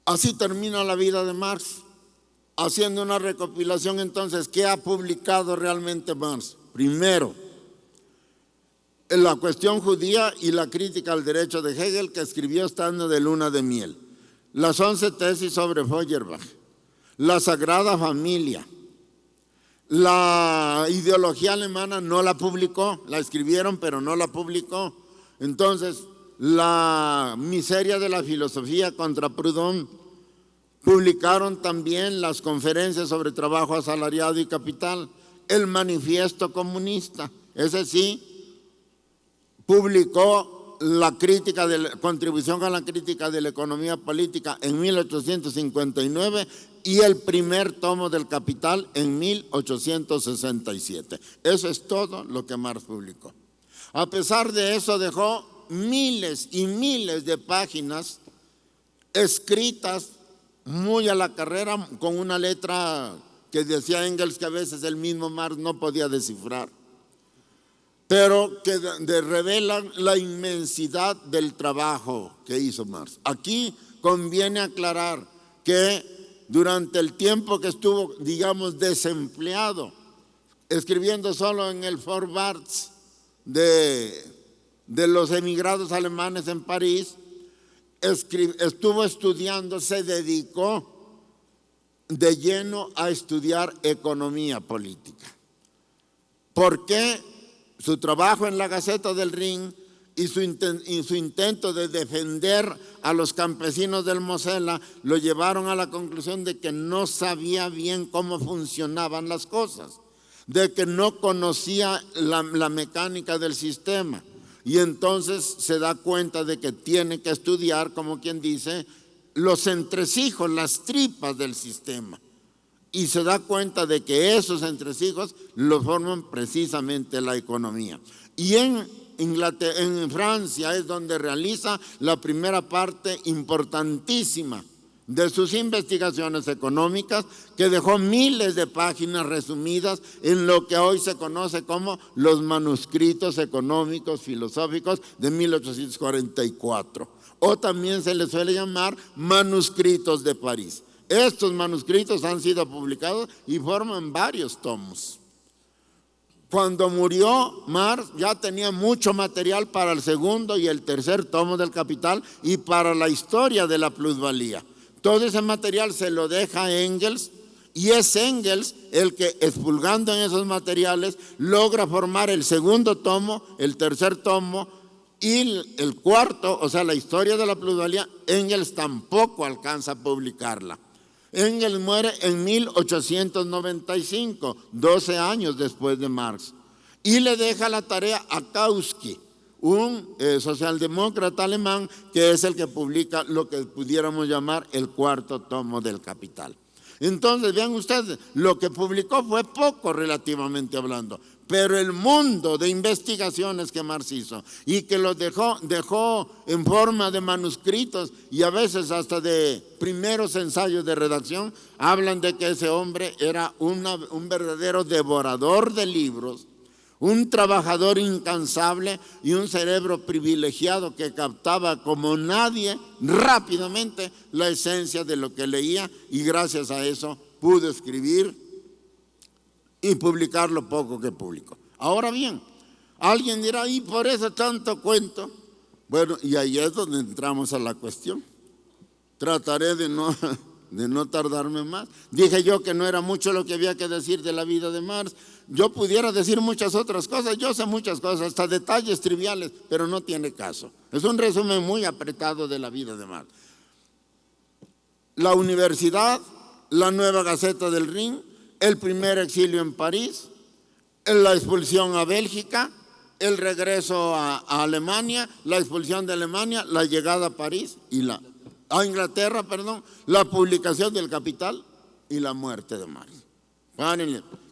Así termina la vida de Marx, haciendo una recopilación entonces. ¿Qué ha publicado realmente Marx? Primero, la cuestión judía y la crítica al derecho de Hegel, que escribió estando de luna de miel. Las 11 tesis sobre Feuerbach, la Sagrada Familia. La ideología alemana no la publicó, la escribieron pero no la publicó. Entonces, la miseria de la filosofía contra Proudhon. Publicaron también las conferencias sobre trabajo asalariado y capital, el manifiesto comunista. Ese sí, publicó la crítica de contribución a la crítica de la economía política en 1859 y el primer tomo del Capital en 1867. Eso es todo lo que Marx publicó. A pesar de eso, dejó miles y miles de páginas escritas muy a la carrera, con una letra que decía Engels que a veces el mismo Marx no podía descifrar, pero que revelan la inmensidad del trabajo que hizo Marx. Aquí conviene aclarar que durante el tiempo que estuvo, digamos, desempleado, escribiendo solo en el Vorwärts de los emigrados alemanes en París, estuvo estudiando, se dedicó de lleno a estudiar economía política. ¿Por qué? Su trabajo en la Gaceta del Rin y su intento de defender a los campesinos del Mosela lo llevaron a la conclusión de que no sabía bien cómo funcionaban las cosas, de que no conocía la mecánica del sistema. Y entonces se da cuenta de que tiene que estudiar, como quien dice, los entresijos, las tripas del sistema. Y se da cuenta de que esos entresijos lo forman precisamente la economía. Y en Francia es donde realiza la primera parte importantísima de sus investigaciones económicas, que dejó miles de páginas resumidas en lo que hoy se conoce como los manuscritos económicos filosóficos de 1844, o también se les suele llamar manuscritos de París. Estos manuscritos han sido publicados y forman varios tomos. Cuando murió Marx ya tenía mucho material para el segundo y el tercer tomo del Capital y para la historia de la plusvalía. Todo ese material se lo deja a Engels, y es Engels el que, expurgando en esos materiales, logra formar el segundo tomo, el tercer tomo y el cuarto, o sea, la historia de la plusvalía. Engels tampoco alcanza a publicarla. Engels muere en 1895, 12 años después de Marx, y le deja la tarea a Kautsky, un socialdemócrata alemán, que es el que publica lo que pudiéramos llamar el cuarto tomo del Capital. Entonces, vean ustedes, lo que publicó fue poco relativamente hablando, pero el mundo de investigaciones que Marx hizo y que los dejó en forma de manuscritos y a veces hasta de primeros ensayos de redacción, hablan de que ese hombre era un verdadero devorador de libros, un trabajador incansable y un cerebro privilegiado que captaba como nadie rápidamente la esencia de lo que leía, y gracias a eso pudo escribir y publicar lo poco que publicó. Ahora bien, alguien dirá, ¿y por eso tanto cuento? Bueno, y ahí es donde entramos a la cuestión. Trataré de no tardarme más. Dije yo que no era mucho lo que había que decir de la vida de Marx. Yo pudiera decir muchas otras cosas, yo sé muchas cosas, hasta detalles triviales, pero no tiene caso. Es un resumen muy apretado de la vida de Marx. La universidad, la nueva Gaceta del Rin, el primer exilio en París, la expulsión a Bélgica, el regreso a Alemania, la expulsión de Alemania, la llegada a París a Inglaterra, la publicación del Capital y la muerte de Marx.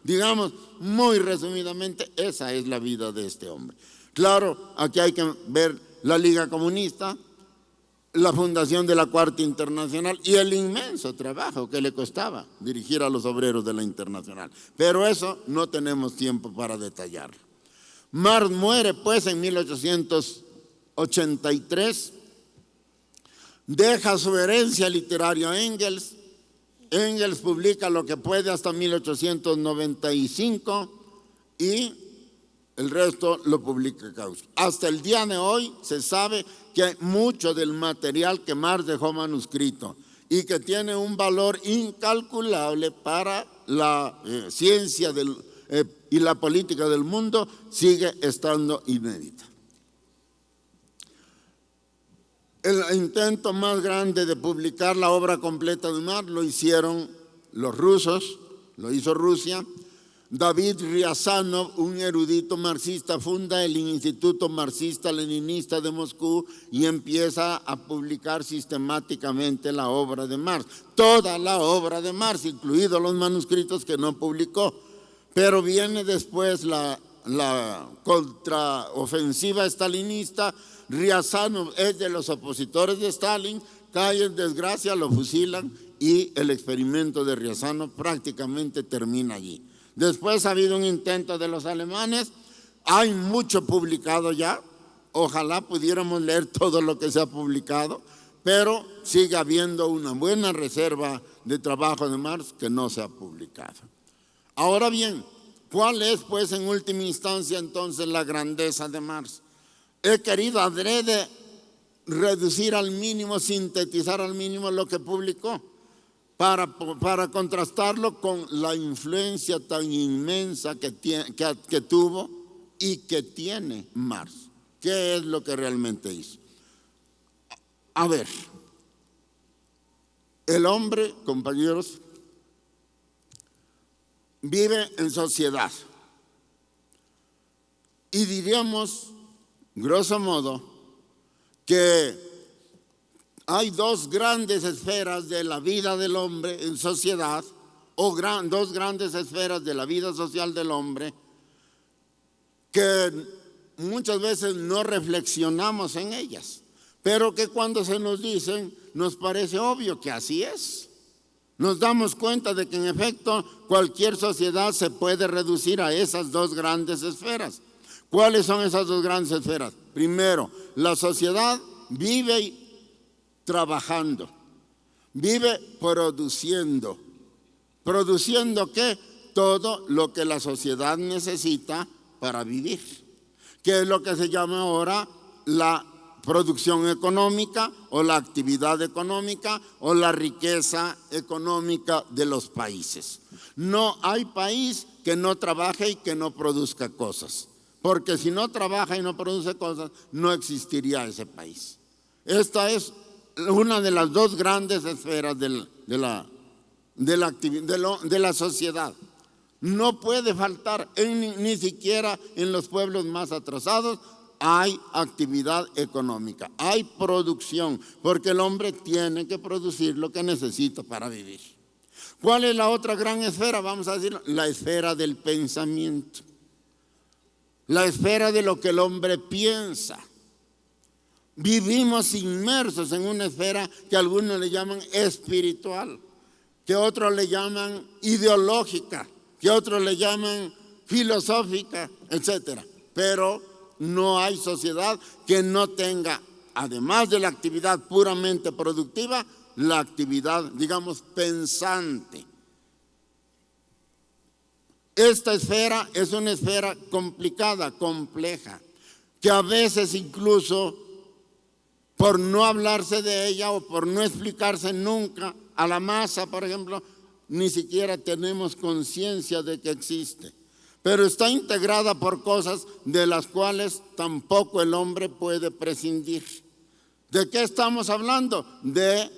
Digamos, muy resumidamente, esa es la vida de este hombre. Claro, aquí hay que ver la Liga Comunista, la fundación de la Cuarta Internacional y el inmenso trabajo que le costaba dirigir a los obreros de la Internacional. Pero eso no tenemos tiempo para detallarlo. Marx muere pues en 1883. deja su herencia literaria a Engels. Engels publica lo que puede hasta 1895 y el resto lo publica Gauss. Hasta el día de hoy se sabe que mucho del material que Marx dejó manuscrito y que tiene un valor incalculable para la ciencia y la política del mundo sigue estando inédita. El intento más grande de publicar la obra completa de Marx lo hicieron los rusos, lo hizo Rusia. David Riazanov, un erudito marxista, funda el Instituto Marxista-Leninista de Moscú y empieza a publicar sistemáticamente la obra de Marx. Toda la obra de Marx, incluidos los manuscritos que no publicó. Pero viene después la contraofensiva stalinista. Riazanov es de los opositores de Stalin, cae en desgracia, lo fusilan y el experimento de Riazanov prácticamente termina allí. Después ha habido un intento de los alemanes, hay mucho publicado ya, ojalá pudiéramos leer todo lo que se ha publicado, pero sigue habiendo una buena reserva de trabajo de Marx que no se ha publicado. Ahora bien, ¿cuál es pues en última instancia entonces la grandeza de Marx? He querido adrede reducir al mínimo, sintetizar al mínimo lo que publicó, para contrastarlo con la influencia tan inmensa que tuvo y que tiene Marx. ¿Qué es lo que realmente hizo? A ver, el hombre, compañeros, vive en sociedad y diríamos, grosso modo, que hay dos grandes esferas de la vida del hombre en sociedad, o dos grandes esferas de la vida social del hombre, que muchas veces no reflexionamos en ellas, pero que cuando se nos dicen nos parece obvio que así es. Nos damos cuenta de que en efecto cualquier sociedad se puede reducir a esas dos grandes esferas. ¿Cuáles son esas dos grandes esferas? Primero, la sociedad vive trabajando, vive produciendo. ¿Produciendo qué? Todo lo que la sociedad necesita para vivir, que es lo que se llama ahora la producción económica o la actividad económica o la riqueza económica de los países. No hay país que no trabaje y que no produzca cosas, porque si no trabaja y no produce cosas, no existiría ese país. Esta es una de las dos grandes esferas de la sociedad. No puede faltar, ni siquiera en los pueblos más atrasados, hay actividad económica, hay producción, porque el hombre tiene que producir lo que necesita para vivir. ¿Cuál es la otra gran esfera? Vamos a decirlo, la esfera del pensamiento, la esfera de lo que el hombre piensa. Vivimos inmersos en una esfera que algunos le llaman espiritual, que otros le llaman ideológica, que otros le llaman filosófica, etcétera. Pero no hay sociedad que no tenga, además de la actividad puramente productiva, la actividad, digamos, pensante. Esta esfera es una esfera complicada, compleja, que a veces incluso por no hablarse de ella o por no explicarse nunca a la masa, por ejemplo, ni siquiera tenemos conciencia de que existe. Pero está integrada por cosas de las cuales tampoco el hombre puede prescindir. ¿De qué estamos hablando? De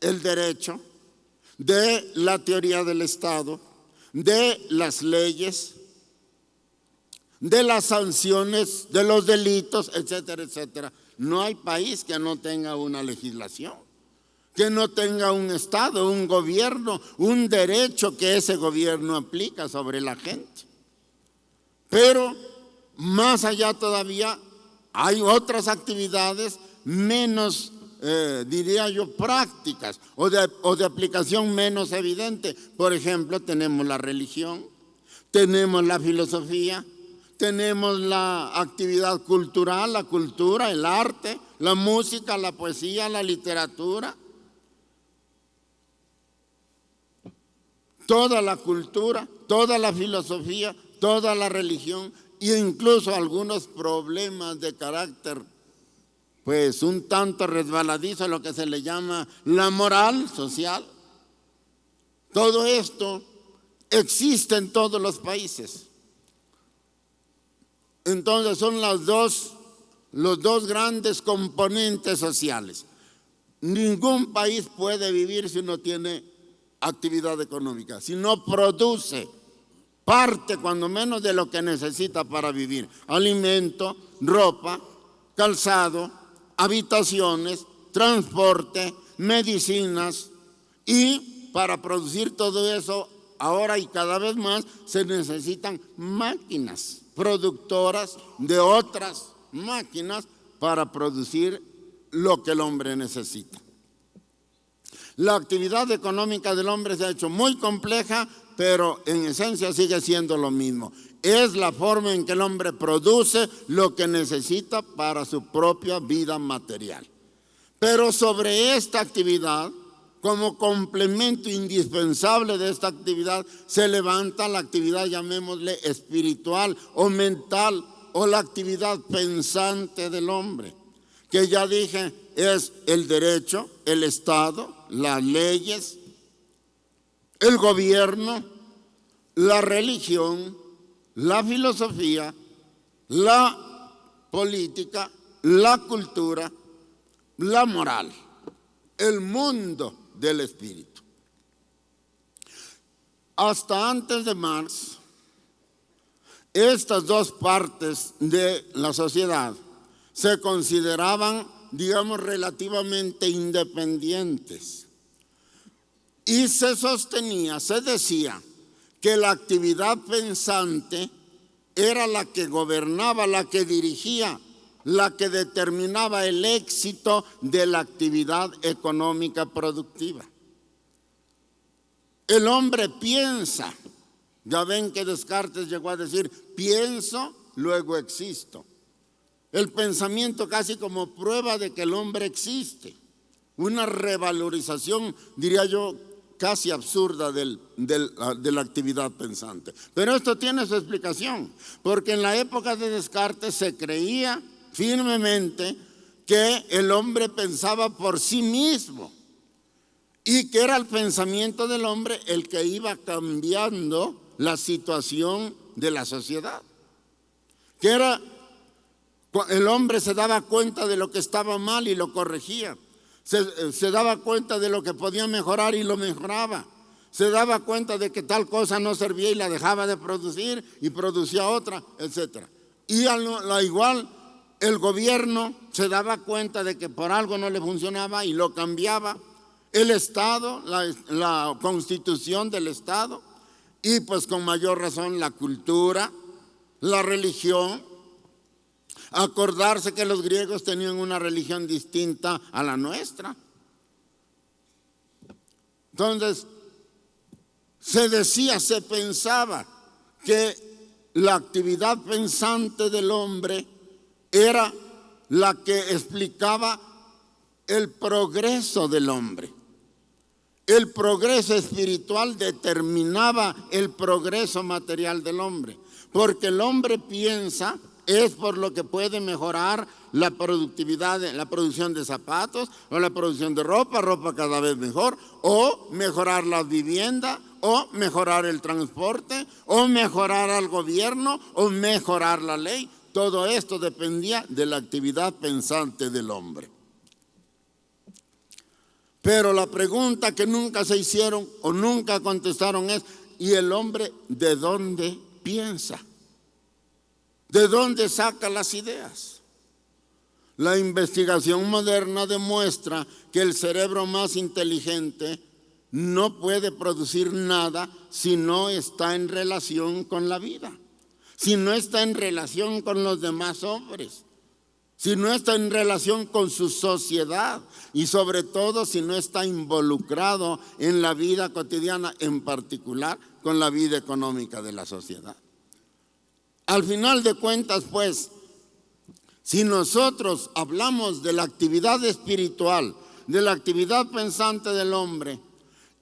el derecho, de la teoría del Estado, de las leyes, de las sanciones, de los delitos, etcétera, etcétera. No hay país que no tenga una legislación, que no tenga un Estado, un gobierno, un derecho que ese gobierno aplica sobre la gente. Pero más allá todavía hay otras actividades menos, diría yo, prácticas o de aplicación menos evidente. Por ejemplo, tenemos la religión, tenemos la filosofía, tenemos la actividad cultural, la cultura, el arte, la música, la poesía, la literatura, toda la cultura, toda la filosofía, toda la religión e incluso algunos problemas de carácter, pues un tanto resbaladizo, lo que se le llama la moral social. Todo esto existe en todos los países. Entonces son los dos grandes componentes sociales. Ningún país puede vivir si no tiene actividad económica, si no produce parte, cuando menos, de lo que necesita para vivir: alimento, ropa, calzado, habitaciones, transporte, medicinas. Y para producir todo eso, ahora y cada vez más, se necesitan máquinas productoras de otras máquinas para producir lo que el hombre necesita. La actividad económica del hombre se ha hecho muy compleja, pero en esencia sigue siendo lo mismo. Es la forma en que el hombre produce lo que necesita para su propia vida material. Pero sobre esta actividad, como complemento indispensable de esta actividad, se levanta la actividad, llamémosle espiritual o mental, o la actividad pensante del hombre, que ya dije es el derecho, el Estado, las leyes, el gobierno, la religión, la filosofía, la política, la cultura, la moral, el mundo del espíritu. Hasta antes de Marx, estas dos partes de la sociedad se consideraban, digamos, relativamente independientes. Y se sostenía, se decía que la actividad pensante era la que gobernaba, la que dirigía, la que determinaba el éxito de la actividad económica productiva. El hombre piensa. Ya ven que Descartes llegó a decir: pienso, luego existo. El pensamiento casi como prueba de que el hombre existe. Una revalorización, diría yo, casi absurda de la actividad pensante. Pero esto tiene su explicación, porque en la época de Descartes se creía firmemente que el hombre pensaba por sí mismo y que era el pensamiento del hombre el que iba cambiando la situación de la sociedad. Que era, el hombre se daba cuenta de lo que estaba mal y lo corregía. Se daba cuenta de lo que podía mejorar y lo mejoraba. Se daba cuenta de que tal cosa no servía y la dejaba de producir y producía otra, etc. Y al igual, el gobierno se daba cuenta de que por algo no le funcionaba y lo cambiaba. El Estado, la constitución del Estado, y pues con mayor razón la cultura, la religión. Acordarse que los griegos tenían una religión distinta a la nuestra. Entonces, se decía, se pensaba que la actividad pensante del hombre era la que explicaba el progreso del hombre. El progreso espiritual determinaba el progreso material del hombre, porque el hombre piensa es por lo que puede mejorar la productividad, la producción de zapatos o la producción de ropa cada vez mejor, o mejorar la vivienda, o mejorar el transporte, o mejorar al gobierno, o mejorar la ley. Todo esto dependía de la actividad pensante del hombre. Pero la pregunta que nunca se hicieron o nunca contestaron es: ¿y el hombre de dónde piensa? ¿De dónde saca las ideas? La investigación moderna demuestra que el cerebro más inteligente no puede producir nada si no está en relación con la vida, si no está en relación con los demás hombres, si no está en relación con su sociedad y sobre todo si no está involucrado en la vida cotidiana, en particular con la vida económica de la sociedad. Al final de cuentas, pues, Si nosotros hablamos de la actividad espiritual, de la actividad pensante del hombre,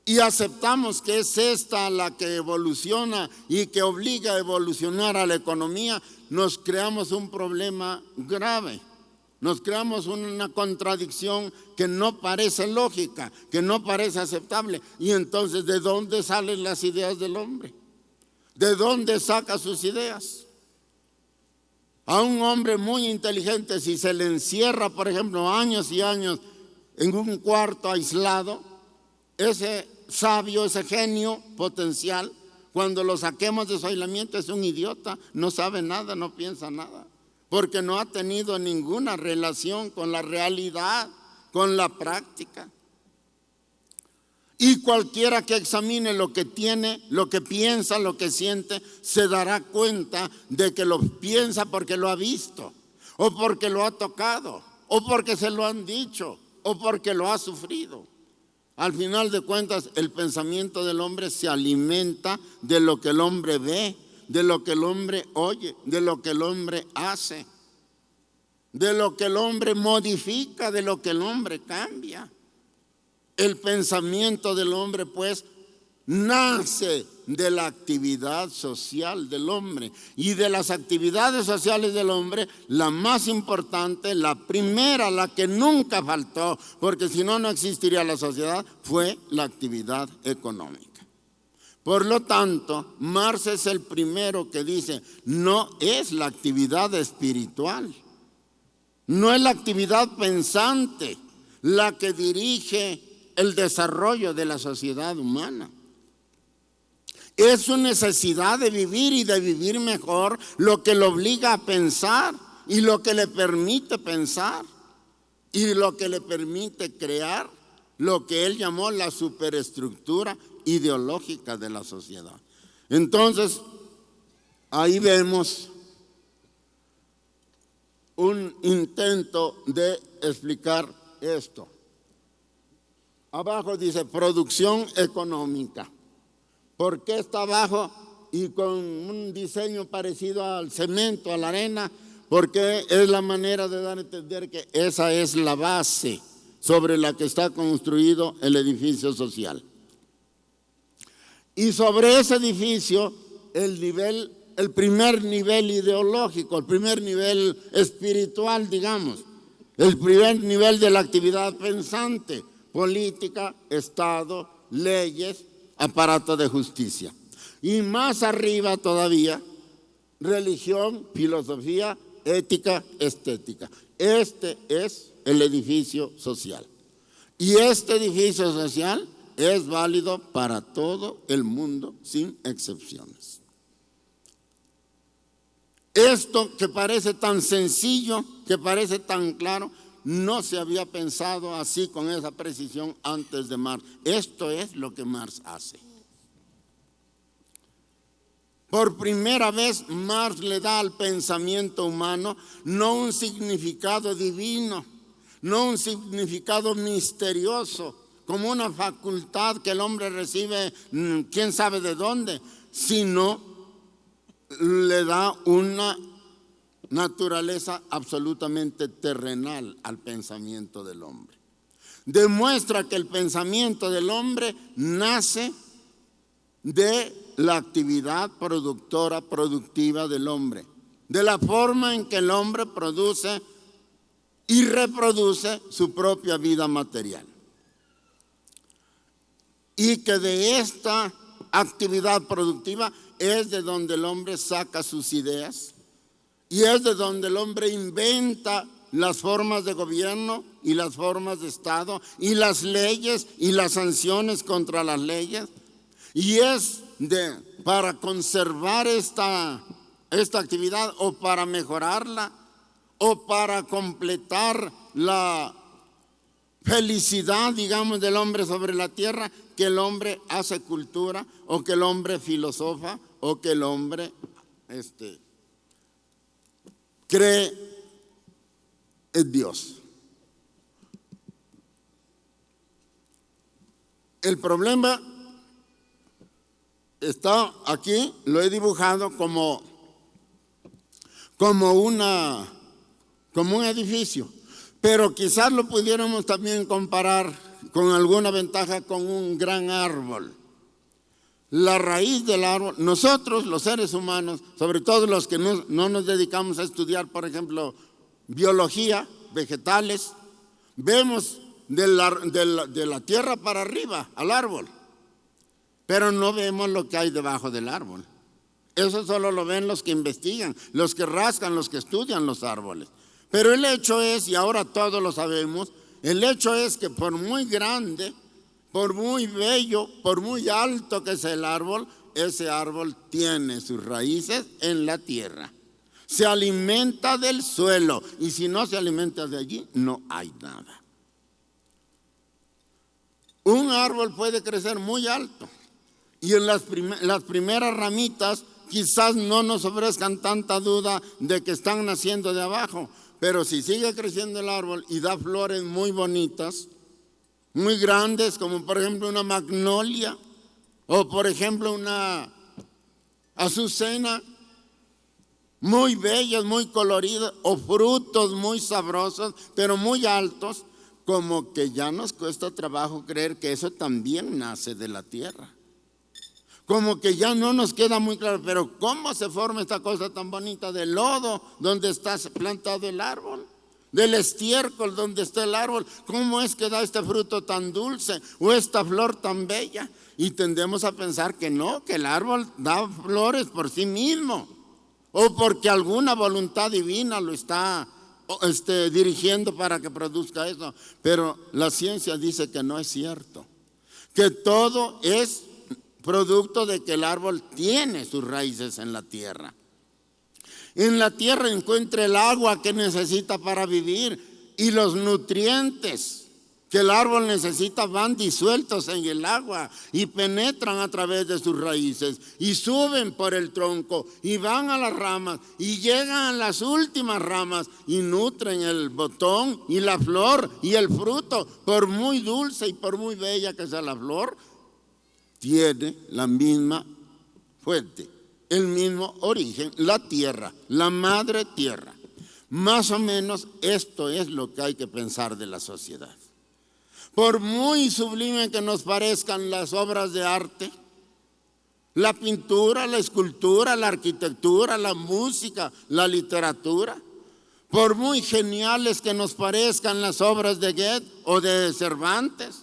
y aceptamos que es esta la que evoluciona y que obliga a evolucionar a la economía, nos creamos un problema grave. Nos creamos una contradicción que no parece lógica, que no parece aceptable. Y entonces, ¿de dónde salen las ideas del hombre? ¿De dónde saca sus ideas? A un hombre muy inteligente, si se le encierra, por ejemplo, años y años en un cuarto aislado, ese sabio, ese genio potencial, cuando lo saquemos de su aislamiento, es un idiota, no sabe nada, no piensa nada, porque no ha tenido ninguna relación con la realidad, con la práctica. Y cualquiera que examine lo que tiene, lo que piensa, lo que siente, se dará cuenta de que lo piensa porque lo ha visto, o porque lo ha tocado, o porque se lo han dicho, o porque lo ha sufrido. Al final de cuentas, el pensamiento del hombre se alimenta de lo que el hombre ve, de lo que el hombre oye, de lo que el hombre hace, de lo que el hombre modifica, de lo que el hombre cambia. El pensamiento del hombre, pues, nace de la actividad social del hombre. Y de las actividades sociales del hombre, la más importante, la primera, la que nunca faltó, porque si no, no existiría la sociedad, fue la actividad económica. Por lo tanto, Marx es el primero que dice, no es la actividad espiritual, no es la actividad pensante la que dirige el desarrollo de la sociedad humana. Es su necesidad de vivir y de vivir mejor lo que lo obliga a pensar y lo que le permite pensar y lo que le permite crear lo que él llamó la superestructura ideológica de la sociedad. Entonces, ahí vemos un intento de explicar esto. Abajo dice producción económica. ¿Por qué está abajo y con un diseño parecido al cemento, a la arena? Porque es la manera de dar a entender que esa es la base sobre la que está construido el edificio social. Y sobre ese edificio, el primer nivel ideológico, el primer nivel espiritual, digamos, el primer nivel de la actividad pensante, política, Estado, leyes, aparato de justicia. Y más arriba todavía, religión, filosofía, ética, estética. Este es el edificio social. Y este edificio social es válido para todo el mundo, sin excepciones. Esto que parece tan sencillo, que parece tan claro, no se había pensado así con esa precisión antes de Marx. Esto es lo que Marx hace. Por primera vez Marx le da al pensamiento humano no un significado divino, no un significado misterioso, como una facultad que el hombre recibe quién sabe de dónde, sino le da una naturaleza absolutamente terrenal al pensamiento del hombre. Demuestra que el pensamiento del hombre nace de la actividad productiva del hombre, de la forma en que el hombre produce y reproduce su propia vida material. Y que de esta actividad productiva es de donde el hombre saca sus ideas, y es de donde el hombre inventa las formas de gobierno y las formas de Estado y las leyes y las sanciones contra las leyes. Y es para conservar esta actividad o para mejorarla o para completar la felicidad, digamos, del hombre sobre la tierra, que el hombre hace cultura o que el hombre filosofa o que el hombre cree en Dios. El problema está aquí, lo he dibujado como como un edificio, pero quizás lo pudiéramos también comparar con alguna ventaja con un gran árbol. La raíz del árbol, nosotros los seres humanos, sobre todo los que no nos dedicamos a estudiar, por ejemplo, biología, vegetales, vemos de la tierra para arriba al árbol, pero no vemos lo que hay debajo del árbol. Eso solo lo ven los que investigan, los que rascan, los que estudian los árboles. Pero el hecho es, y ahora todos lo sabemos, el hecho es que por muy grande, por muy bello, por muy alto que sea el árbol, ese árbol tiene sus raíces en la tierra. Se alimenta del suelo, y si no se alimenta de allí, no hay nada. Un árbol puede crecer muy alto, y en las primeras ramitas quizás no nos ofrezcan tanta duda de que están naciendo de abajo, pero si sigue creciendo el árbol y da flores muy bonitas, muy grandes, como por ejemplo una magnolia o por ejemplo una azucena, muy bellas, muy coloridas, o frutos muy sabrosos, pero muy altos, como que ya nos cuesta trabajo creer que eso también nace de la tierra. Como que ya no nos queda muy claro, pero ¿cómo se forma esta cosa tan bonita del lodo donde está plantado el árbol? Del estiércol donde está el árbol, ¿cómo es que da este fruto tan dulce o esta flor tan bella? Y tendemos a pensar que no, que el árbol da flores por sí mismo o porque alguna voluntad divina lo está dirigiendo para que produzca eso. Pero la ciencia dice que no es cierto, que todo es producto de que el árbol tiene sus raíces en la tierra. En la tierra encuentra el agua que necesita para vivir y los nutrientes que el árbol necesita van disueltos en el agua y penetran a través de sus raíces y suben por el tronco y van a las ramas y llegan a las últimas ramas y nutren el botón y la flor y el fruto. Por muy dulce y por muy bella que sea la flor, tiene la misma fuente, el mismo origen, la tierra, la madre tierra. Más o menos esto es lo que hay que pensar de la sociedad. Por muy sublime que nos parezcan las obras de arte, la pintura, la escultura, la arquitectura, la música, la literatura, por muy geniales que nos parezcan las obras de Goethe o de Cervantes,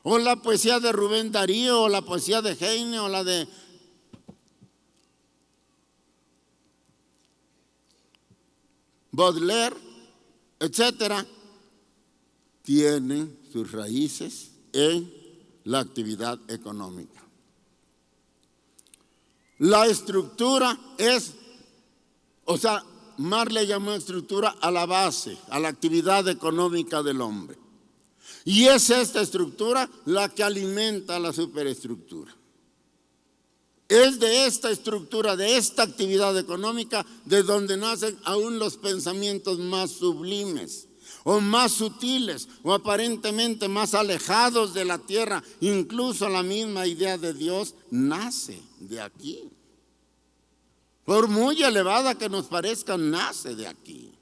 o la poesía de Rubén Darío, o la poesía de Heine, o la de Baudelaire, etcétera, tienen sus raíces en la actividad económica. La estructura es, Marx le llamó estructura a la base, a la actividad económica del hombre. Y es esta estructura la que alimenta la superestructura. Es de esta estructura, de esta actividad económica, de donde nacen aún los pensamientos más sublimes, o más sutiles, o aparentemente más alejados de la tierra. Incluso la misma idea de Dios nace de aquí. Por muy elevada que nos parezca, nace de aquí.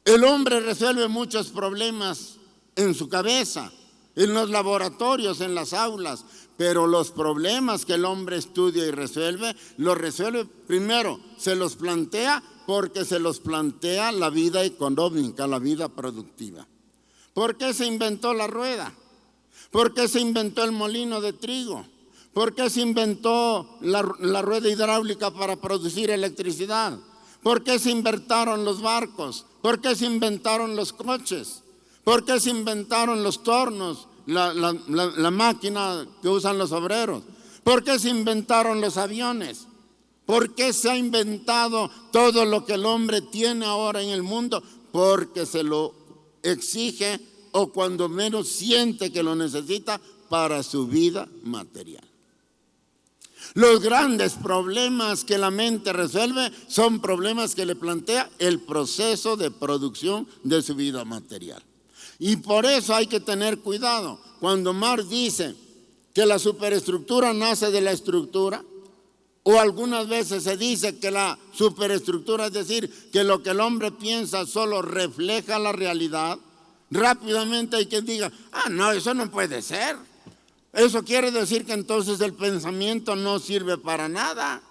El hombre resuelve muchos problemas en su cabeza, en los laboratorios, en las aulas, pero los problemas que el hombre estudia y resuelve, los resuelve primero, se los plantea porque se los plantea la vida económica, la vida productiva. ¿Por qué se inventó la rueda? ¿Por qué se inventó el molino de trigo? ¿Por qué se inventó la rueda hidráulica para producir electricidad? ¿Por qué se inventaron los barcos? ¿Por qué se inventaron los coches? ¿Por qué se inventaron los tornos, la máquina que usan los obreros? ¿Por qué se inventaron los aviones? ¿Por qué se ha inventado todo lo que el hombre tiene ahora en el mundo? Porque se lo exige o cuando menos siente que lo necesita para su vida material. Los grandes problemas que la mente resuelve son problemas que le plantea el proceso de producción de su vida material. Y por eso hay que tener cuidado. Cuando Marx dice que la superestructura nace de la estructura, O algunas veces se dice que la superestructura, es decir, que lo que el hombre piensa solo refleja la realidad. Rápidamente hay quien diga, no, eso no puede ser. Eso quiere decir que entonces el pensamiento no sirve para nada,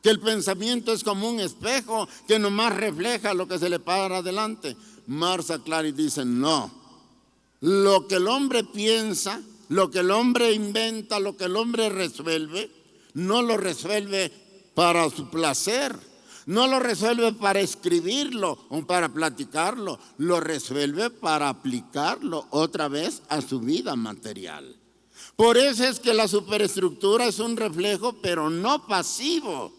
que el pensamiento es como un espejo que nomás refleja lo que se le para adelante. Marcia Clary dice, no, lo que el hombre piensa, lo que el hombre inventa, lo que el hombre resuelve, no lo resuelve para su placer, no lo resuelve para escribirlo o para platicarlo, lo resuelve para aplicarlo otra vez a su vida material. Por eso es que la superestructura es un reflejo, pero no pasivo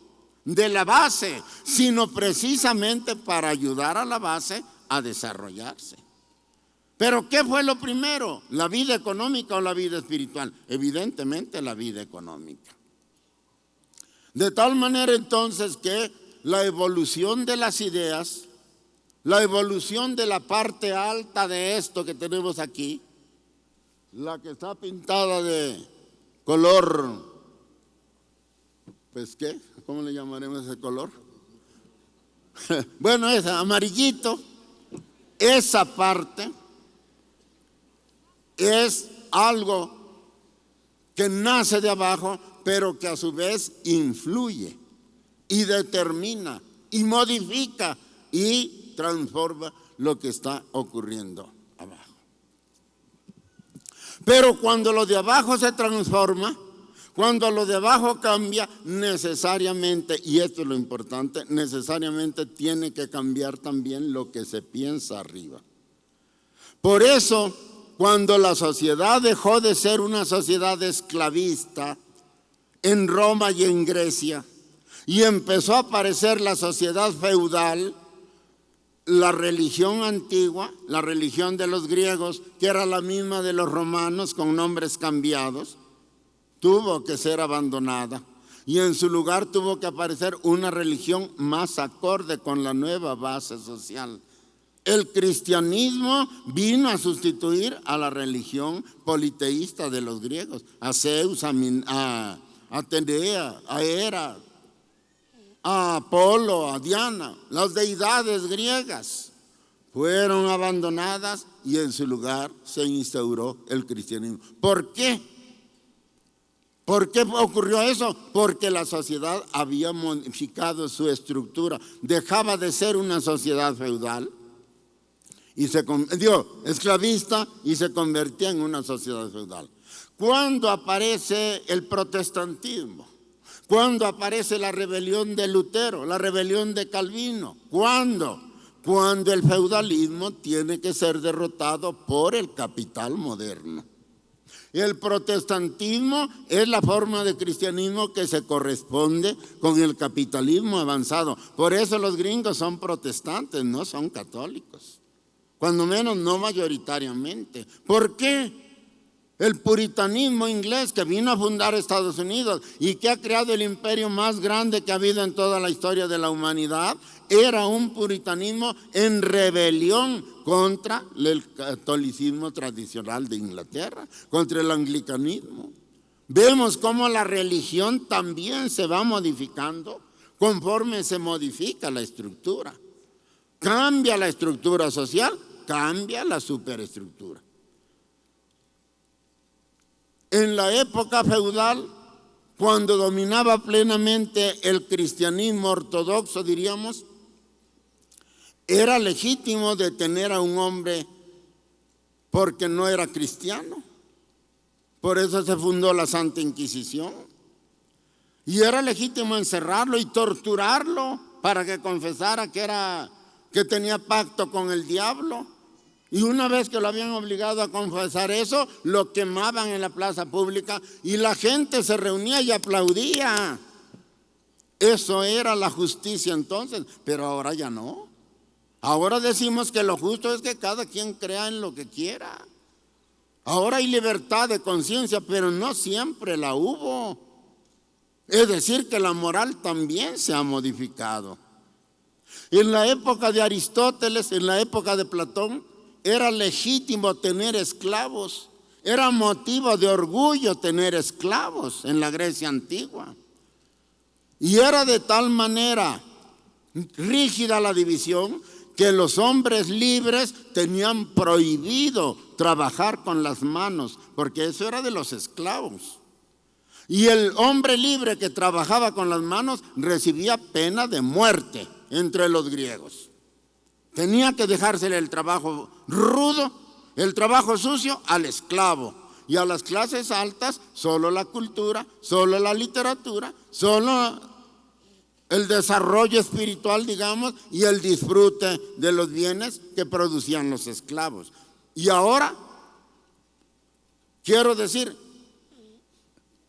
de la base, sino precisamente para ayudar a la base a desarrollarse. Pero ¿qué fue lo primero? ¿La vida económica o la vida espiritual? Evidentemente la vida económica. De tal manera entonces que la evolución de las ideas, la evolución de la parte alta de esto que tenemos aquí, la que está pintada de color, pues ¿qué? ¿Cómo le llamaremos ese color? Bueno, es amarillito. Esa parte es algo que nace de abajo, pero que a su vez influye y determina y modifica y transforma lo que está ocurriendo abajo. Pero cuando lo de abajo se transforma, cuando lo de abajo cambia, necesariamente, y esto es lo importante, necesariamente tiene que cambiar también lo que se piensa arriba. Por eso, cuando la sociedad dejó de ser una sociedad esclavista en Roma y en Grecia, y empezó a aparecer la sociedad feudal, la religión antigua, la religión de los griegos, que era la misma de los romanos con nombres cambiados, tuvo que ser abandonada y en su lugar tuvo que aparecer una religión más acorde con la nueva base social. El cristianismo vino a sustituir a la religión politeísta de los griegos, a Zeus, a Atenea, a Hera, a Apolo, a Diana. Las deidades griegas fueron abandonadas y en su lugar se instauró el cristianismo. ¿Por qué? ¿Por qué ocurrió eso? Porque la sociedad había modificado su estructura. Dejaba de ser una sociedad feudal y esclavista y se convertía en una sociedad feudal. ¿Cuándo aparece el protestantismo? ¿Cuándo aparece la rebelión de Lutero, la rebelión de Calvino? ¿Cuándo? Cuando el feudalismo tiene que ser derrotado por el capital moderno. El protestantismo es la forma de cristianismo que se corresponde con el capitalismo avanzado. Por eso los gringos son protestantes, no son católicos. Cuando menos no mayoritariamente. ¿Por qué? El puritanismo inglés que vino a fundar Estados Unidos y que ha creado el imperio más grande que ha habido en toda la historia de la humanidad, era un puritanismo en rebelión contra el catolicismo tradicional de Inglaterra, contra el anglicanismo. Vemos cómo la religión también se va modificando conforme se modifica la estructura. Cambia la estructura social, cambia la superestructura. En la época feudal, cuando dominaba plenamente el cristianismo ortodoxo, diríamos, era legítimo detener a un hombre porque no era cristiano. Por eso se fundó la Santa Inquisición. Y era legítimo encerrarlo y torturarlo para que confesara que tenía pacto con el diablo. Y una vez que lo habían obligado a confesar eso, lo quemaban en la plaza pública y la gente se reunía y aplaudía. Eso era la justicia entonces, pero ahora ya no. Ahora decimos que lo justo es que cada quien crea en lo que quiera. Ahora hay libertad de conciencia, pero no siempre la hubo. Es decir, que la moral también se ha modificado. En la época de Aristóteles, en la época de Platón, era legítimo tener esclavos. Era motivo de orgullo tener esclavos en la Grecia antigua. Y era de tal manera rígida la división que los hombres libres tenían prohibido trabajar con las manos, porque eso era de los esclavos. Y el hombre libre que trabajaba con las manos recibía pena de muerte entre los griegos. Tenía que dejársele el trabajo rudo, el trabajo sucio al esclavo. Y a las clases altas solo la cultura, solo la literatura, solo el desarrollo espiritual, digamos, y el disfrute de los bienes que producían los esclavos. Y ahora, quiero decir,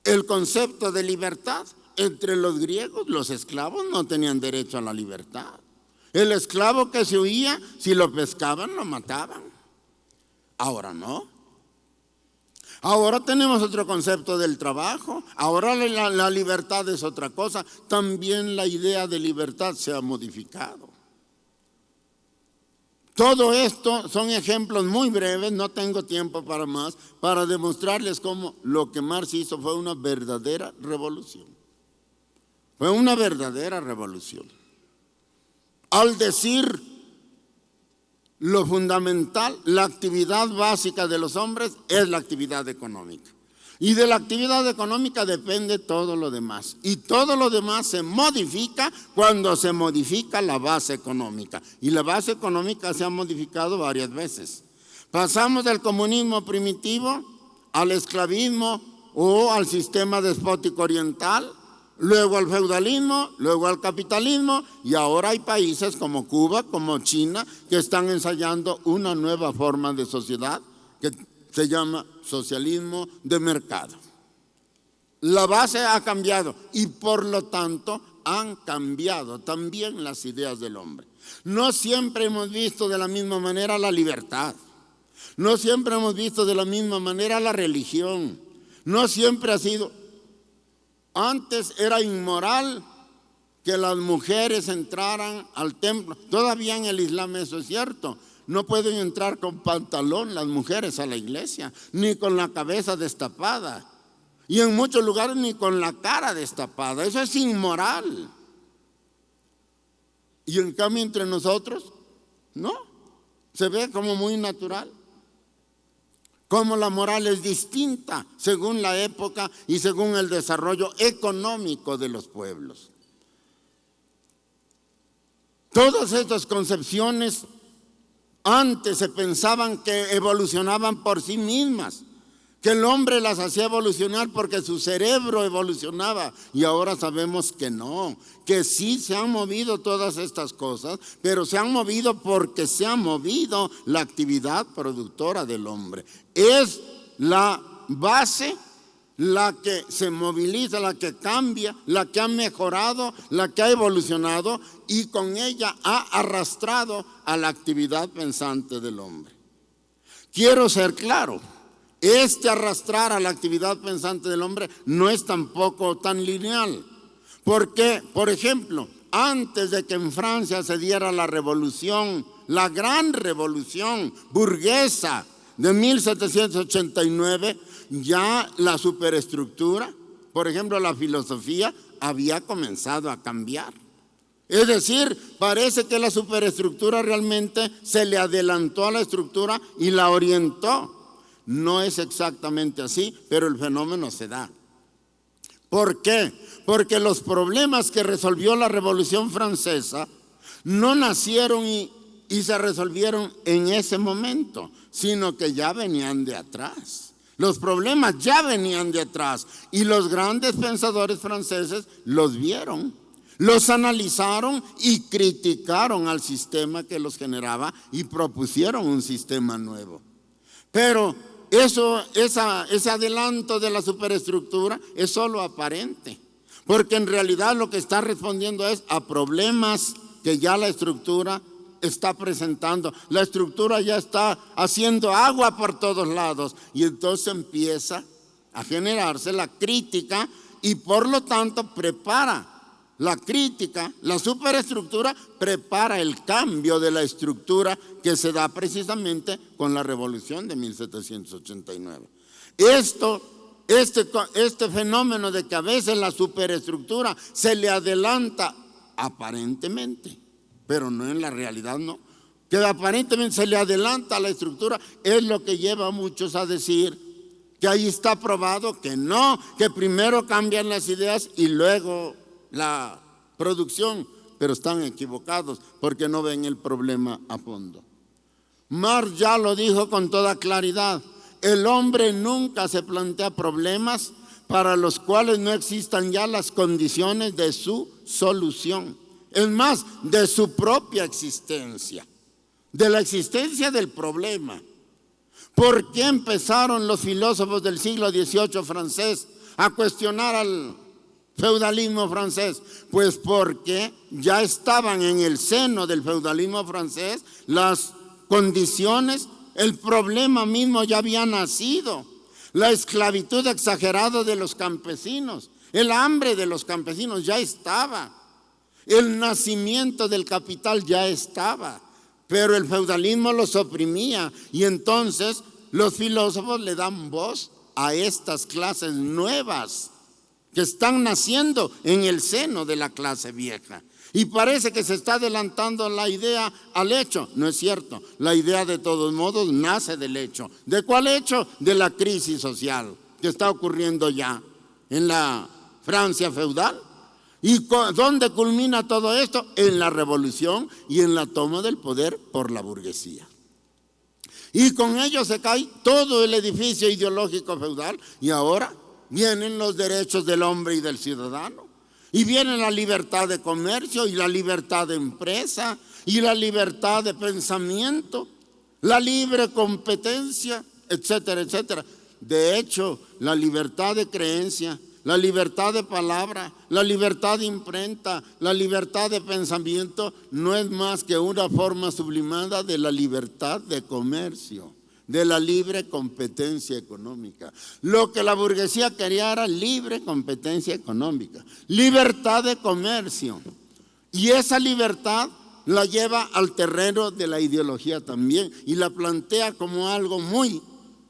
el concepto de libertad entre los griegos, los esclavos no tenían derecho a la libertad. El esclavo que se huía, si lo pescaban, lo mataban. Ahora no. Ahora tenemos otro concepto del trabajo. Ahora la libertad es otra cosa. También la idea de libertad se ha modificado. Todo esto son ejemplos muy breves, no tengo tiempo para más, para demostrarles cómo lo que Marx hizo fue una verdadera revolución. Fue una verdadera revolución. Al decir lo fundamental, la actividad básica de los hombres es la actividad económica. Y de la actividad económica depende todo lo demás. Y todo lo demás se modifica cuando se modifica la base económica. Y la base económica se ha modificado varias veces. Pasamos del comunismo primitivo al esclavismo o al sistema despótico oriental, luego al feudalismo, luego al capitalismo, y ahora hay países como Cuba, como China, que están ensayando una nueva forma de sociedad que se llama socialismo de mercado. La base ha cambiado y por lo tanto han cambiado también las ideas del hombre. No siempre hemos visto de la misma manera la libertad, no siempre hemos visto de la misma manera la religión, no siempre ha sido. Antes era inmoral que las mujeres entraran al templo. Todavía en el Islam eso es cierto. No pueden entrar con pantalón las mujeres a la iglesia, ni con la cabeza destapada. Y en muchos lugares ni con la cara destapada. Eso es inmoral. Y en cambio entre nosotros, no. Se ve como muy natural. Cómo la moral es distinta según la época y según el desarrollo económico de los pueblos. Todas estas concepciones antes se pensaban que evolucionaban por sí mismas, que el hombre las hacía evolucionar porque su cerebro evolucionaba, y ahora sabemos que no, que sí se han movido todas estas cosas, pero se han movido porque se ha movido la actividad productora del hombre. Es la base la que se moviliza, la que cambia, la que ha mejorado, la que ha evolucionado y con ella ha arrastrado a la actividad pensante del hombre. Quiero ser claro, este arrastrar a la actividad pensante del hombre no es tampoco tan lineal, porque, por ejemplo, antes de que en Francia se diera la revolución, la gran revolución burguesa de 1789, ya la superestructura, por ejemplo la filosofía, había comenzado a cambiar. Es decir, parece que la superestructura realmente se le adelantó a la estructura y la orientó. No es exactamente así, pero el fenómeno se da. ¿Por qué? Porque los problemas que resolvió la Revolución Francesa no nacieron y se resolvieron en ese momento, sino que ya venían de atrás. Los problemas ya venían de atrás y los grandes pensadores franceses los vieron, los analizaron y criticaron al sistema que los generaba y propusieron un sistema nuevo. Pero ese adelanto de la superestructura es solo aparente, porque en realidad lo que está respondiendo es a problemas que ya la estructura está presentando. La estructura ya está haciendo agua por todos lados y entonces empieza a generarse la crítica y por lo tanto prepara la crítica, la superestructura prepara el cambio de la estructura que se da precisamente con la revolución de 1789. Esto este fenómeno de que a veces la superestructura se le adelanta aparentemente, pero no en la realidad, no. Que aparentemente se le adelanta a la estructura es lo que lleva a muchos a decir que ahí está probado que no, que primero cambian las ideas y luego la producción, pero están equivocados porque no ven el problema a fondo. Marx ya lo dijo con toda claridad: el hombre nunca se plantea problemas para los cuales no existan ya las condiciones de su solución. Es más, de su propia existencia, de la existencia del problema. ¿Por qué empezaron los filósofos del siglo XVIII francés a cuestionar al feudalismo francés? Pues porque ya estaban en el seno del feudalismo francés las condiciones, el problema mismo ya había nacido. La esclavitud exagerada de los campesinos, el hambre de los campesinos ya estaba. El nacimiento del capital ya estaba, pero el feudalismo los oprimía y entonces los filósofos le dan voz a estas clases nuevas que están naciendo en el seno de la clase vieja. Y parece que se está adelantando la idea al hecho. No es cierto. La idea de todos modos nace del hecho. ¿De cuál hecho? De la crisis social que está ocurriendo ya en la Francia feudal. ¿Y dónde culmina todo esto? En la revolución y en la toma del poder por la burguesía. Y con ello se cae todo el edificio ideológico feudal y ahora vienen los derechos del hombre y del ciudadano. Y viene la libertad de comercio y la libertad de empresa y la libertad de pensamiento, la libre competencia, etcétera, etcétera. De hecho, la libertad de creencia, la libertad de palabra, la libertad de imprenta, la libertad de pensamiento no es más que una forma sublimada de la libertad de comercio, de la libre competencia económica. Lo que la burguesía quería era libre competencia económica, libertad de comercio. Y esa libertad la lleva al terreno de la ideología también y la plantea como algo muy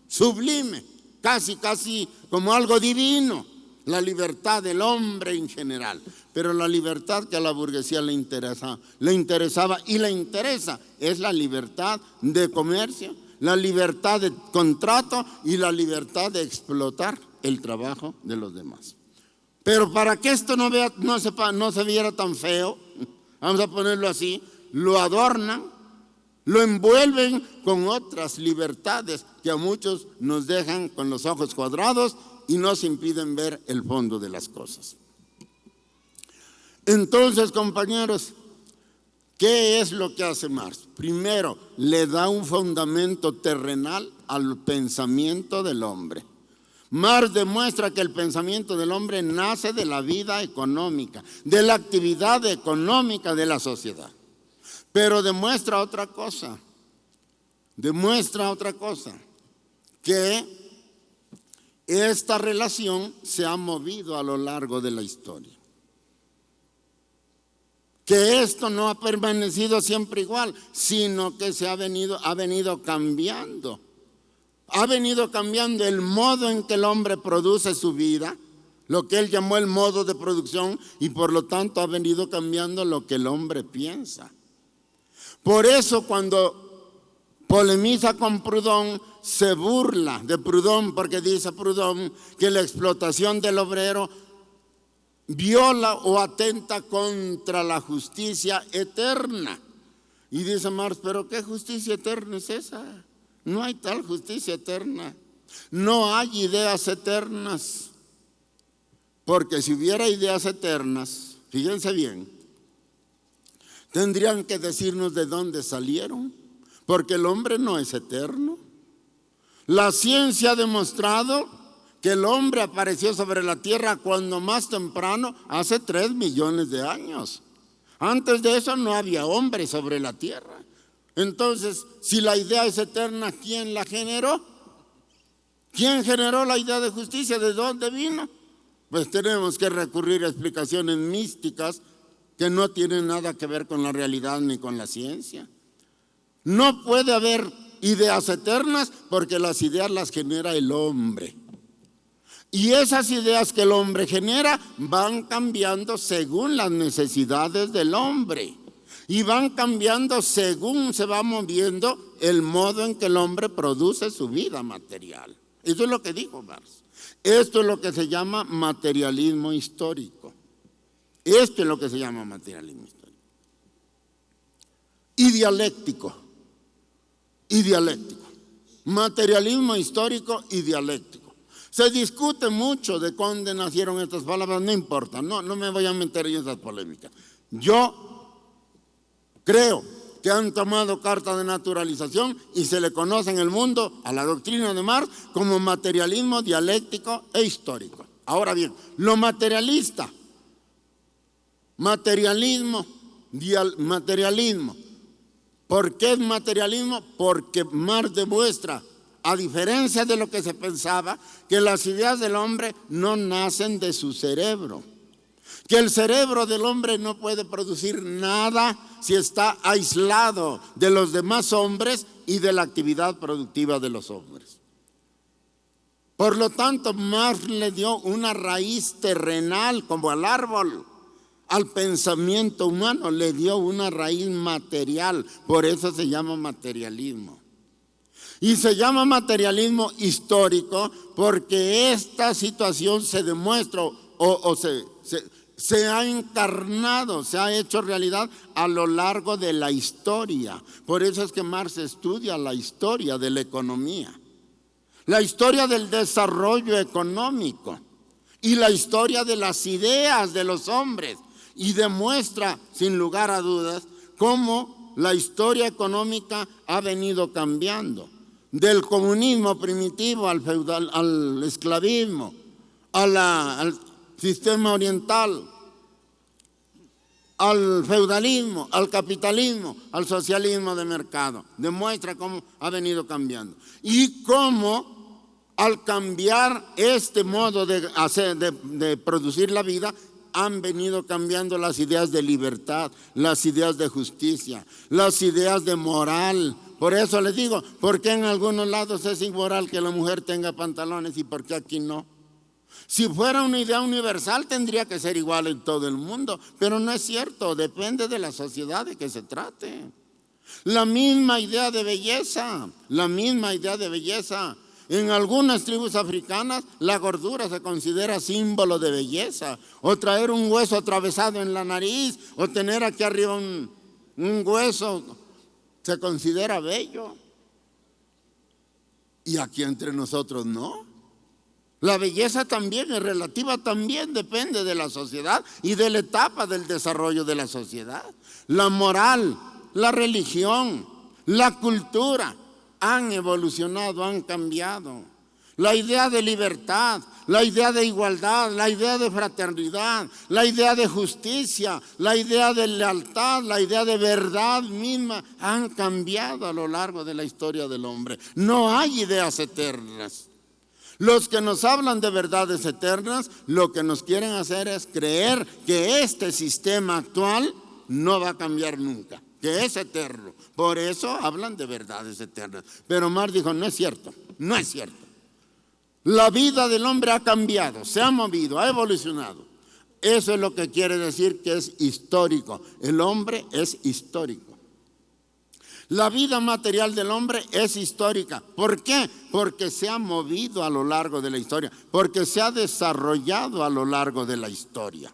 sublime, casi como algo divino, la libertad del hombre en general. Pero la libertad que a la burguesía le interesaba y le interesa es la libertad de comercio, la libertad de contrato y la libertad de explotar el trabajo de los demás. Pero para que esto no se viera tan feo, vamos a ponerlo así, lo adornan, lo envuelven con otras libertades que a muchos nos dejan con los ojos cuadrados y nos impiden ver el fondo de las cosas. Entonces, compañeros, ¿qué es lo que hace Marx? Primero, le da un fundamento terrenal al pensamiento del hombre. Marx demuestra que el pensamiento del hombre nace de la vida económica, de la actividad económica de la sociedad. Pero demuestra otra cosa, que esta relación se ha movido a lo largo de la historia. Que esto no ha permanecido siempre igual, sino que ha venido cambiando. Ha venido cambiando el modo en que el hombre produce su vida, lo que él llamó el modo de producción, y por lo tanto ha venido cambiando lo que el hombre piensa. Por eso cuando polemiza con Proudhon, se burla de Proudhon, porque dice Proudhon que la explotación del obrero viola o atenta contra la justicia eterna. Y dice Marx, ¿pero qué justicia eterna es esa? No hay tal justicia eterna. No hay ideas eternas. Porque si hubiera ideas eternas, fíjense bien, tendrían que decirnos de dónde salieron, porque el hombre no es eterno. La ciencia ha demostrado que el hombre apareció sobre la tierra cuando más temprano, hace 3 millones de años. Antes de eso no había hombre sobre la tierra. Entonces, si la idea es eterna, ¿quién la generó? ¿Quién generó la idea de justicia? ¿De dónde vino? Pues tenemos que recurrir a explicaciones místicas que no tienen nada que ver con la realidad ni con la ciencia. No puede haber ideas eternas porque las ideas las genera el hombre. Y esas ideas que el hombre genera van cambiando según las necesidades del hombre. Y van cambiando según se va moviendo el modo en que el hombre produce su vida material. Eso es lo que dijo Marx. Esto es lo que se llama materialismo histórico. Esto es lo que se llama materialismo histórico. Y dialéctico. Materialismo histórico y dialéctico. Se discute mucho de dónde nacieron estas palabras, no importa, no me voy a meter en esas polémicas. Yo creo que han tomado carta de naturalización y se le conoce en el mundo a la doctrina de Marx como materialismo dialéctico e histórico. Ahora bien, lo materialista, materialismo. ¿Por qué es materialismo? Porque Marx demuestra, a diferencia de lo que se pensaba, que las ideas del hombre no nacen de su cerebro. Que el cerebro del hombre no puede producir nada si está aislado de los demás hombres y de la actividad productiva de los hombres. Por lo tanto, Marx le dio una raíz terrenal, como al árbol, al pensamiento humano, le dio una raíz material. Por eso se llama materialismo. Y se llama materialismo histórico porque esta situación se demuestra se ha encarnado, se ha hecho realidad a lo largo de la historia. Por eso es que Marx estudia la historia de la economía, la historia del desarrollo económico y la historia de las ideas de los hombres. Y demuestra, sin lugar a dudas, cómo la historia económica ha venido cambiando. Del comunismo primitivo al feudal, al esclavismo, al sistema oriental, al feudalismo, al capitalismo, al socialismo de mercado. Demuestra cómo ha venido cambiando. Y cómo al cambiar este modo de producir la vida, han venido cambiando las ideas de libertad, las ideas de justicia, las ideas de moral. Por eso les digo, ¿por qué en algunos lados es inmoral que la mujer tenga pantalones y por qué aquí no? Si fuera una idea universal tendría que ser igual en todo el mundo, pero no es cierto, depende de la sociedad de que se trate. La misma idea de belleza. En algunas tribus africanas la gordura se considera símbolo de belleza, o traer un hueso atravesado en la nariz, o tener aquí arriba un hueso, se considera bello. Y aquí entre nosotros no. La belleza también es relativa, también depende de la sociedad y de la etapa del desarrollo de la sociedad. La moral, la religión, la cultura han evolucionado, han cambiado. La idea de libertad, la idea de igualdad, la idea de fraternidad, la idea de justicia, la idea de lealtad, la idea de verdad misma han cambiado a lo largo de la historia del hombre. No hay ideas eternas. Los que nos hablan de verdades eternas, lo que nos quieren hacer es creer que este sistema actual no va a cambiar nunca, que es eterno. Por eso hablan de verdades eternas. Pero Marx dijo, no es cierto. La vida del hombre ha cambiado, se ha movido, ha evolucionado. Eso es lo que quiere decir que es histórico. El hombre es histórico. La vida material del hombre es histórica. ¿Por qué? Porque se ha movido a lo largo de la historia, porque se ha desarrollado a lo largo de la historia.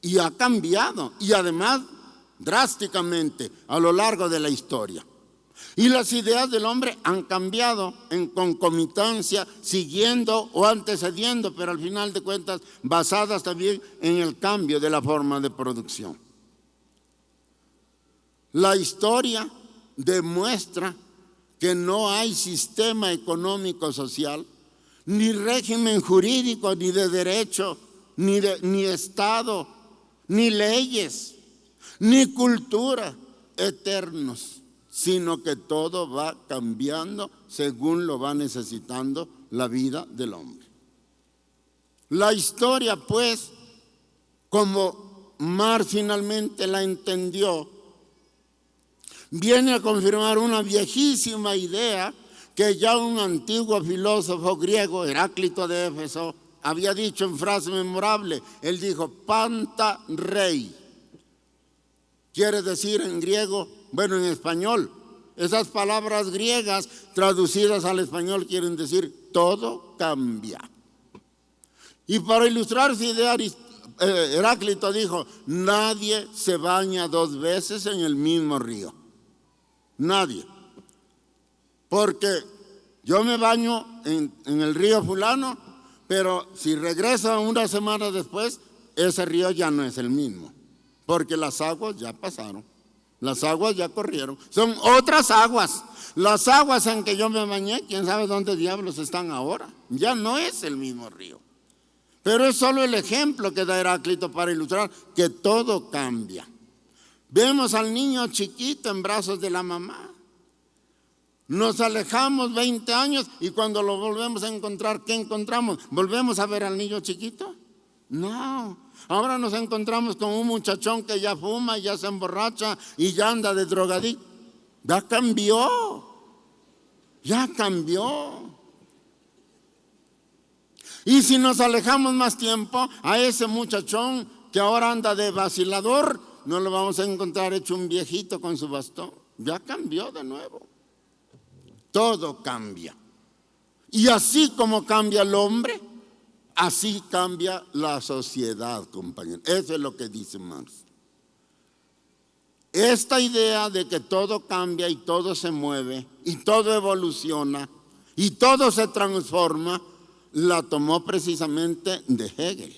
Y ha cambiado, y además drásticamente a lo largo de la historia. Y las ideas del hombre han cambiado en concomitancia, siguiendo o antecediendo, pero al final de cuentas basadas también en el cambio de la forma de producción. La historia demuestra que no hay sistema económico social, ni régimen jurídico, ni de derecho, ni Estado, ni leyes, ni cultura eternos, sino que todo va cambiando según lo va necesitando la vida del hombre. La historia, pues, como Marx finalmente la entendió, viene a confirmar una viejísima idea que ya un antiguo filósofo griego, Heráclito de Éfeso, había dicho en frase memorable. Él dijo, panta rei. Quiere decir en griego, bueno, en español, esas palabras griegas traducidas al español quieren decir todo cambia. Y para ilustrar su idea, Heráclito dijo, nadie se baña 2 veces en el mismo río. Nadie. Porque yo me baño en el río fulano, pero si regreso una semana después, ese río ya no es el mismo. Porque las aguas ya pasaron, las aguas ya corrieron. Son otras aguas. Las aguas en que yo me bañé, quién sabe dónde diablos están ahora. Ya no es el mismo río. Pero es solo el ejemplo que da Heráclito para ilustrar que todo cambia. Vemos al niño chiquito en brazos de la mamá. Nos alejamos 20 años y cuando lo volvemos a encontrar, ¿qué encontramos? ¿Volvemos a ver al niño chiquito? No. Ahora nos encontramos con un muchachón que ya fuma, ya se emborracha y ya anda de drogadicto. Ya cambió. Ya cambió. Y si nos alejamos más tiempo, a ese muchachón que ahora anda de vacilador, no lo vamos a encontrar hecho un viejito con su bastón. Ya cambió de nuevo. Todo cambia. Y así como cambia el hombre, así cambia la sociedad, compañeros. Eso es lo que dice Marx. Esta idea de que todo cambia y todo se mueve y todo evoluciona y todo se transforma, la tomó precisamente de Hegel.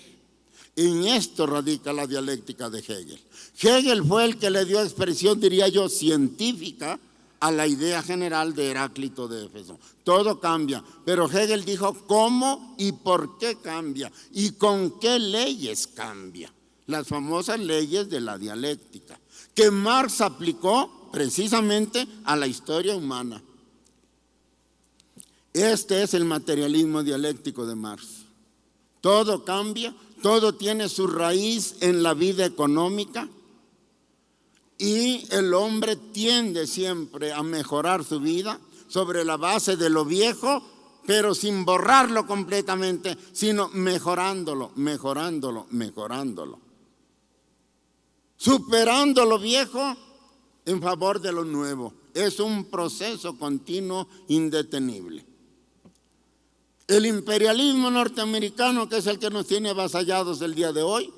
En esto radica la dialéctica de Hegel. Hegel fue el que le dio expresión, diría yo, científica a la idea general de Heráclito de Éfeso. Todo cambia, pero Hegel dijo cómo y por qué cambia y con qué leyes cambia. Las famosas leyes de la dialéctica, que Marx aplicó precisamente a la historia humana. Este es el materialismo dialéctico de Marx. Todo cambia, todo tiene su raíz en la vida económica y el hombre tiende siempre a mejorar su vida sobre la base de lo viejo, pero sin borrarlo completamente, sino mejorándolo, mejorándolo, mejorándolo. Superando lo viejo en favor de lo nuevo. Es un proceso continuo, indetenible. El imperialismo norteamericano, que es el que nos tiene avasallados el día de hoy,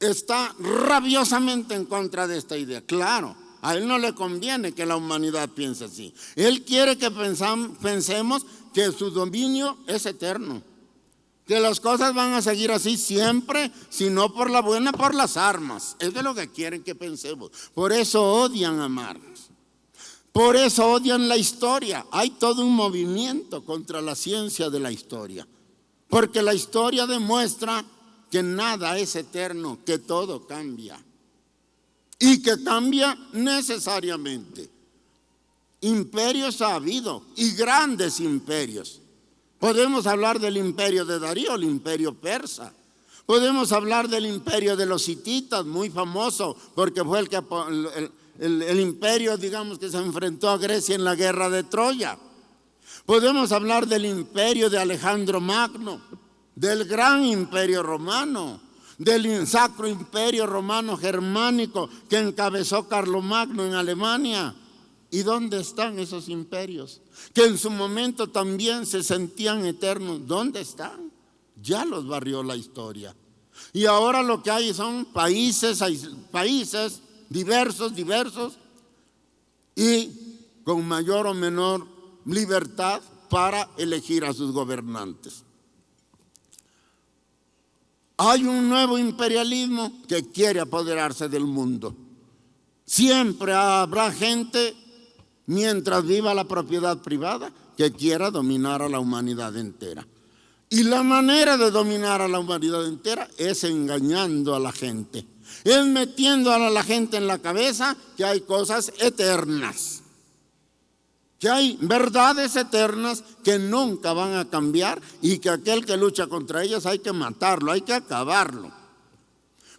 está rabiosamente en contra de esta idea. Claro, a él no le conviene que la humanidad piense así. Él quiere que pensemos que su dominio es eterno, que las cosas van a seguir así siempre, si no por la buena, por las armas. Eso es lo que quieren que pensemos. Por eso odian a Marx. Por eso odian la historia. Hay todo un movimiento contra la ciencia de la historia. Porque la historia demuestra que nada es eterno, que todo cambia. Y que cambia necesariamente. Imperios ha habido, y grandes imperios. Podemos hablar del imperio de Darío, el imperio persa. Podemos hablar del imperio de los hititas, muy famoso, porque fue el imperio, digamos, que se enfrentó a Grecia en la guerra de Troya. Podemos hablar del imperio de Alejandro Magno, del gran imperio romano, del sacro imperio romano germánico que encabezó Carlomagno en Alemania. ¿Y dónde están esos imperios? Que en su momento también se sentían eternos. ¿Dónde están? Ya los barrió la historia. Y ahora lo que hay son países diversos y con mayor o menor libertad para elegir a sus gobernantes. Hay un nuevo imperialismo que quiere apoderarse del mundo. Siempre habrá gente, mientras viva la propiedad privada, que quiera dominar a la humanidad entera. Y la manera de dominar a la humanidad entera es engañando a la gente. Es metiendo a la gente en la cabeza que hay cosas eternas, que hay verdades eternas que nunca van a cambiar y que aquel que lucha contra ellas hay que matarlo, hay que acabarlo.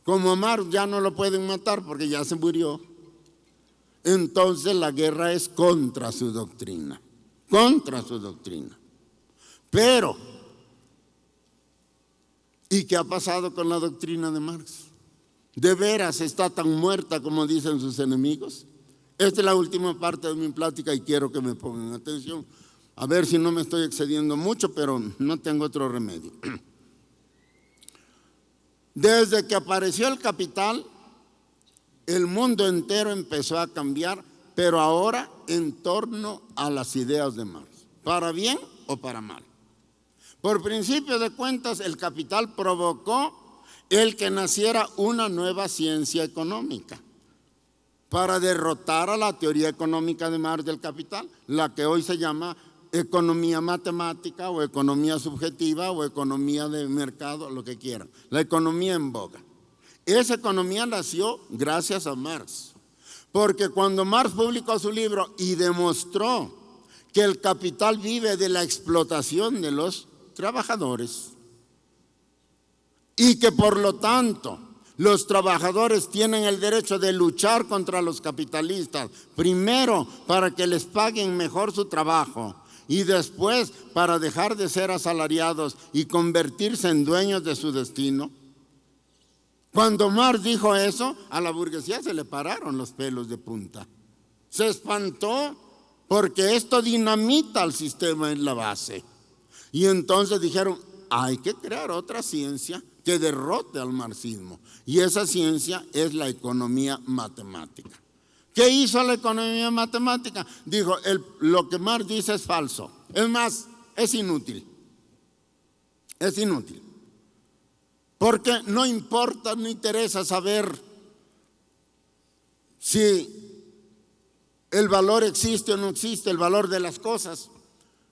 Como Marx ya no lo pueden matar porque ya se murió, entonces la guerra es contra su doctrina. contra su doctrina. Pero, ¿y qué ha pasado con la doctrina de Marx? ¿De veras está tan muerta como dicen sus enemigos? Esta es la última parte de mi plática y quiero que me pongan atención. A ver si no me estoy excediendo mucho, pero no tengo otro remedio. Desde que apareció el capital, el mundo entero empezó a cambiar, pero ahora en torno a las ideas de Marx, para bien o para mal. Por principio de cuentas, el capital provocó el que naciera una nueva ciencia económica para derrotar a la teoría económica de Marx del capital, la que hoy se llama economía matemática o economía subjetiva o economía de mercado, lo que quieran, la economía en boga. Esa economía nació gracias a Marx, porque cuando Marx publicó su libro y demostró que el capital vive de la explotación de los trabajadores y que por lo tanto los trabajadores tienen el derecho de luchar contra los capitalistas, primero para que les paguen mejor su trabajo y después para dejar de ser asalariados y convertirse en dueños de su destino. Cuando Marx dijo eso, a la burguesía se le pararon los pelos de punta. Se espantó porque esto dinamita al sistema en la base. Y entonces dijeron, hay que crear otra ciencia que derrote al marxismo. Y esa ciencia es la economía matemática. ¿Qué hizo la economía matemática? Dijo, lo que Marx dice es falso. Es más, es inútil. Es inútil. Porque no importa, no interesa saber si el valor existe o no existe, el valor de las cosas.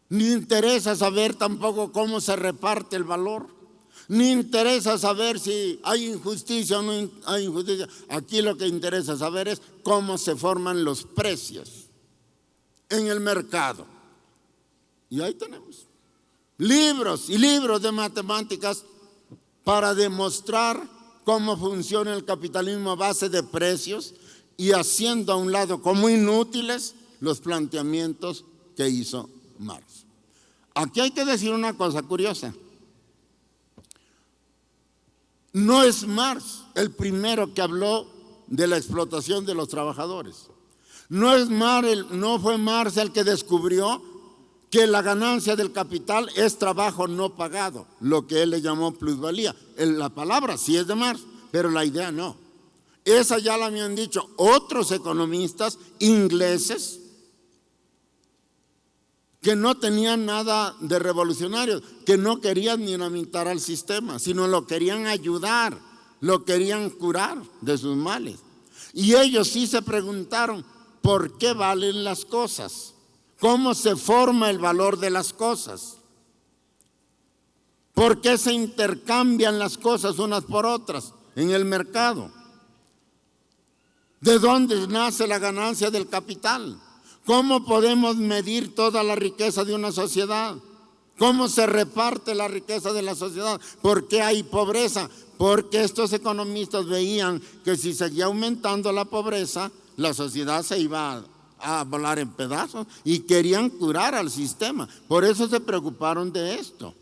Ni interesa saber tampoco cómo se reparte el valor. Ni interesa saber si hay injusticia o no hay injusticia. Aquí lo que interesa saber es cómo se forman los precios en el mercado. Y ahí tenemos libros y libros de matemáticas para demostrar cómo funciona el capitalismo a base de precios y haciendo a un lado como inútiles los planteamientos que hizo Marx. Aquí hay que decir una cosa curiosa. No es Marx el primero que habló de la explotación de los trabajadores. No fue Marx el que descubrió que la ganancia del capital es trabajo no pagado, lo que él le llamó plusvalía. La palabra sí es de Marx, pero la idea no. Esa ya la habían dicho otros economistas ingleses que no tenían nada de revolucionario, que no querían dinamitar al sistema, sino lo querían ayudar, lo querían curar de sus males. Y ellos sí se preguntaron, ¿por qué valen las cosas? ¿Cómo se forma el valor de las cosas? ¿Por qué se intercambian las cosas unas por otras en el mercado? ¿De dónde nace la ganancia del capital? ¿Cómo podemos medir toda la riqueza de una sociedad? ¿Cómo se reparte la riqueza de la sociedad? ¿Por qué hay pobreza? Porque estos economistas veían que si seguía aumentando la pobreza, la sociedad se iba a volar en pedazos y querían curar al sistema. Por eso se preocuparon de esto.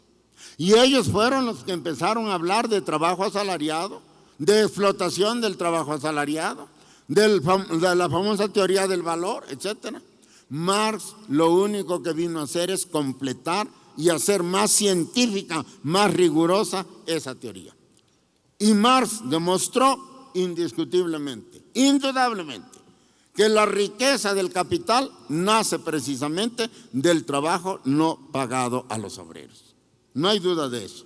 Y ellos fueron los que empezaron a hablar de trabajo asalariado, de explotación del trabajo asalariado, de la famosa teoría del valor, etcétera. Marx lo único que vino a hacer es completar y hacer más científica, más rigurosa esa teoría. Y Marx demostró indiscutiblemente, indudablemente, que la riqueza del capital nace precisamente del trabajo no pagado a los obreros. No hay duda de eso.